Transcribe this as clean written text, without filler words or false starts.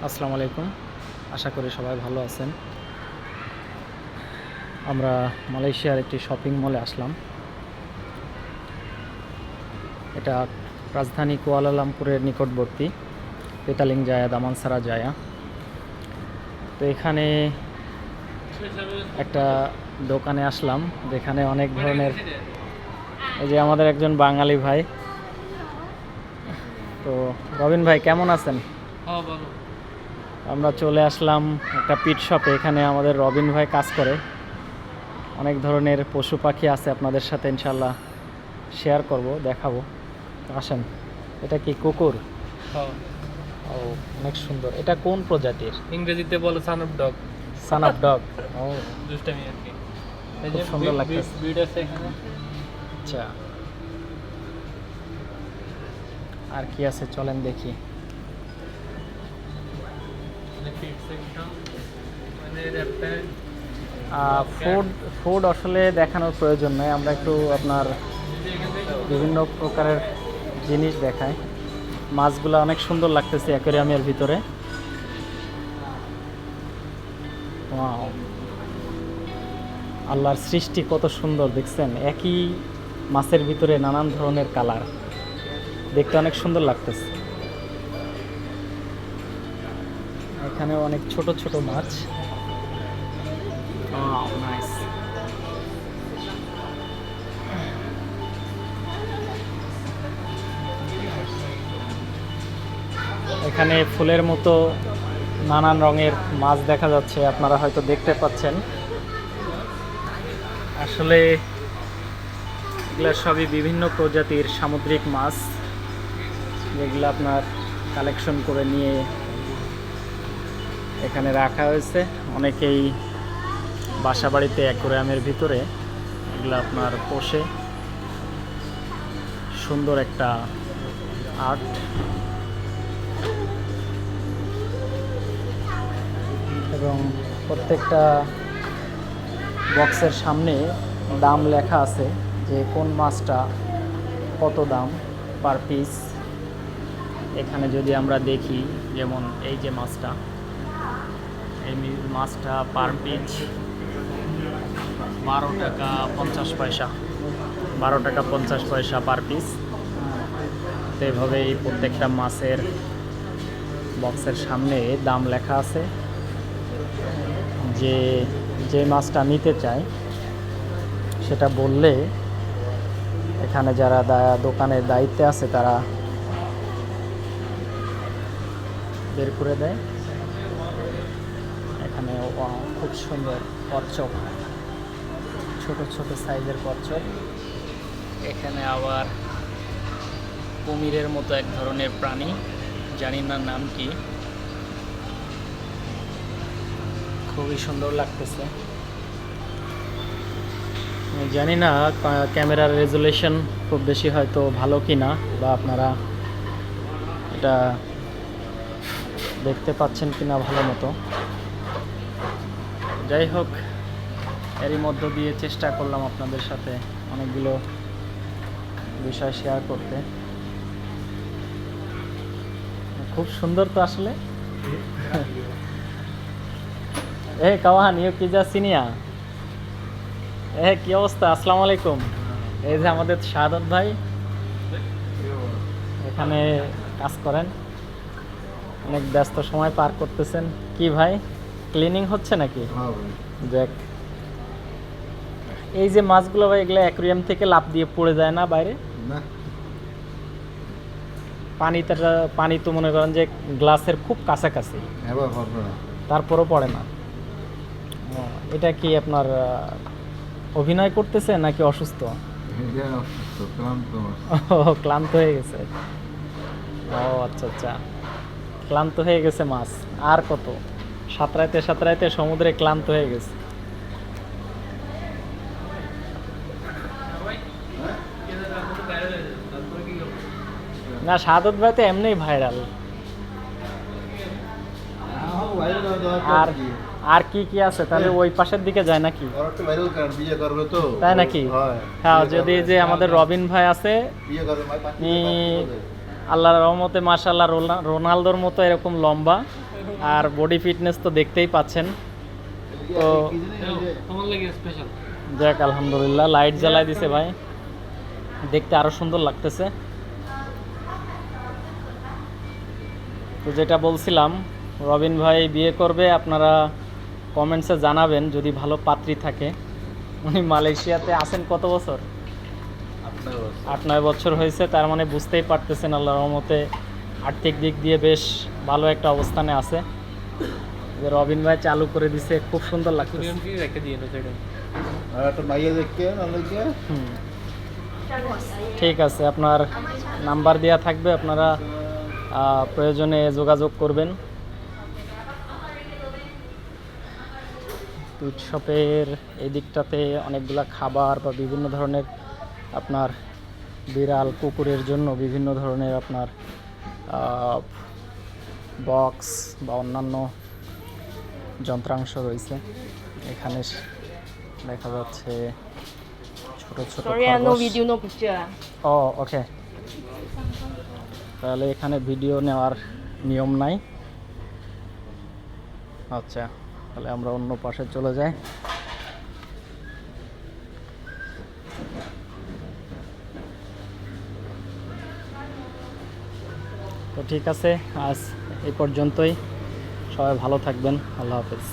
আসসালামু আলাইকুম। আশা করি সবাই ভালো আছেন। আমরা মালয়েশিয়ার একটি শপিং মলে আসলাম। এটা রাজধানী কুয়ালালামপুরের নিকটবর্তী পেতালিং জায়া দামানসারা জায়া। তো এখানে একটা দোকানে আসলাম যেখানে অনেক ধরনের, এই যে আমাদের একজন বাঙালি ভাই। তো রবিন ভাই কেমন আছেন? আমরা চলে আসলাম একটা পিট শপে। এখানে আমাদের রবিন ভাই কাজ করে। অনেক ধরনের পশু পাখি আছে, আপনাদের সাথে ইনশাল্লাহ শেয়ার করব, দেখাবো। আসেন। এটা কি কুকুর? ও, অনেক সুন্দর। এটা কোন প্রজাতির? ইংরেজিতে বলে son of dog. Son of dog. ও, দুষ্টামি আর কি। এই খুব যে সুন্দর লাগতেছে। ব্রিড আছে এখানে। আচ্ছা, আর কি আছে চলেন দেখি। মানে ফিট সেকশন, মানে রেপ্টাইল। ফুড ফুড আসলে দেখানোর প্রয়োজন নয়, আমরা একটু আপনার বিভিন্ন প্রকারের জিনিস দেখাই। মাছগুলো অনেক সুন্দর লাগতেছে অ্যাকোয়ারিয়ামের ভিতরে। ওয়াও, আল্লাহর সৃষ্টি কত সুন্দর দেখছেন। একই মাছের ভিতরে নানান ধরনের কালার, দেখতে অনেক সুন্দর লাগতেছে। এখানে অনেক ছোট ছোট মাছ। Wow, nice. এখানে ফুলের মতো নানান রঙের মাছ দেখা যাচ্ছে, আপনারা হয়তো দেখতে পাচ্ছেন। আসলে এগুলো সবই বিভিন্ন প্রজাতির সামুদ্রিক মাছ, যেগুলো আপনার কালেকশন করে নিয়ে এখানে রাখা হয়েছে। অনেকেই বাসা বাড়িতে অ্যাকোয়ারিয়ামের ভিতরে এগুলো আপনার পোষে। সুন্দর একটা আর্ট। এবং প্রত্যেকটা বক্সের সামনে দাম লেখা আছে, যে কোন মাছটা কত দাম পার পিস। এখানে যদি আমরা দেখি, যেমন এই যে মাছটা, এই মাছটা পার পিস 12 টাকা 50 পয়সা, 12 টাকা 50 পয়সা পার পিস। তো এইভাবেই প্রত্যেকটা মাছের বক্সের সামনে দাম লেখা আছে। যে মাছটা নিতে চায় সেটা বললে এখানে যারা দোকানের দায়িত্বে আছে তারা বের করে দেয়। এখানে খুব সুন্দর কচ্ছপ, ছোট ছোট সাইজের কচ্ছপ। এখানে আবার কুমিরের মতো এক ধরনের প্রাণী, জানি না নাম কি, খুবই সুন্দর লাগতেছে। আমি জানি না ক্যামেরার রেজুলেশন খুব বেশি হয়তো ভালো কি না, বা আপনারা এটা দেখতে পাচ্ছেন কি না ভালো মতো। যাই হোক, এরই মধ্য দিয়ে চেষ্টা করলাম আপনাদের সাথে অনেকগুলো বিষয় শেয়ার করতে। খুব সুন্দর তো আসলে। কাওয়ান ইউ কি যা সিনিয়া। কি অবস্থা? আসসালামু আলাইকুম। এই যে আমাদের শাহাদত ভাই এখানে কাজ করেন, অনেক ব্যস্ত সময় পার করতেছেন। কি ভাই, ক্লিনিং হচ্ছে নাকি? দেখ, এই যে মাছগুলো ভাই, এগুলো অ্যাকোয়ারিয়াম থেকে লাফ দিয়ে পড়ে যায় না বাইরে? না, পানি তো মনে করেন যে গ্লাসের খুব কাছাকাছি, এবার হবে না। তারপরও পড়ে না। এটা কি আপনার অভিনয় করতেছে নাকি অসুস্থ? এটা অসুস্থ, ক্লান্ত মাছ। ক্লান্ত হয়ে গেছে। ও আচ্ছা আচ্ছা, ক্লান্ত হয়ে গেছে মাছ। আর কত, সাঁতরাইতে সাঁতরাইতে সমুদ্রে ক্লান্ত হয়ে গেছে। না, শাহাদত ভাই তো এমনিই ভাইরাল। আর আর কি কি আছে তাহলে? ওই পাশের দিকে যায় নাকি? ওরা একটু ভাইরাল কারণ বিয়ে করবে তো। তাই নাকি? হয়। হ্যাঁ, যদি যে আমাদের রবিন ভাই আছে, বিয়ে করবে আল্লাহর রহমতে মাশাআল্লাহ রোনালদোর মতো এরকম লম্বা, আর বডি ফিটনেস তো দেখতেই পাচ্ছেন। তো আমার লাগে স্পেশাল। যাক আলহামদুলিল্লাহ, লাইট জ্বালাই দিছে ভাই, দেখতে আরো সুন্দর লাগতেছে। তো যেটা বলছিলাম, রবিন ভাই বিয়ে করবে, আপনারা কমেন্টসে জানাবেন যদি ভালো পাত্রী থাকে। উনি মালয়েশিয়াতে আছেন কত বছর? 8-9 বছর হয়েছে। তার মানে বুঝতেই পারতেছেন আল্লাহর রহমতে আর্থিক দিক দিয়ে বেশ ভালো একটা অবস্থানে আছে। যে রবিন ভাই চালু করে দিছে, খুব সুন্দর লাগতেছে। কোরিয়ান কি রেখে দিয়ে না সাইডে। আর একটা মাইয়া দেখকে নাকি হুম, ঠিক আছে, আপনার নাম্বার দেওয়া থাকবে, আপনারা প্রয়োজনে যোগাযোগ করবেন। সুইট শপের এই দিকটাতে অনেকগুলা খাবার বা বিভিন্ন ধরনের আপনার বিড়াল কুকুরের জন্য বিভিন্ন ধরনের আপনার বক্স বা অন্যান্য যন্ত্রাংশ রয়েছে। এখানে দেখা যাচ্ছে ছোট ছোট Sorry, no খরগোশ। video, no picture. ও ওকে, তাহলে এখানে ভিডিও নেওয়ার নিয়ম নাই। আচ্ছা, তাহলে আমরা অন্য পাশে চলে যাই। তো ঠিক আছে, আজ এই পর্যন্তই। সবাই ভালো থাকবেন, আল্লাহ হাফেজ।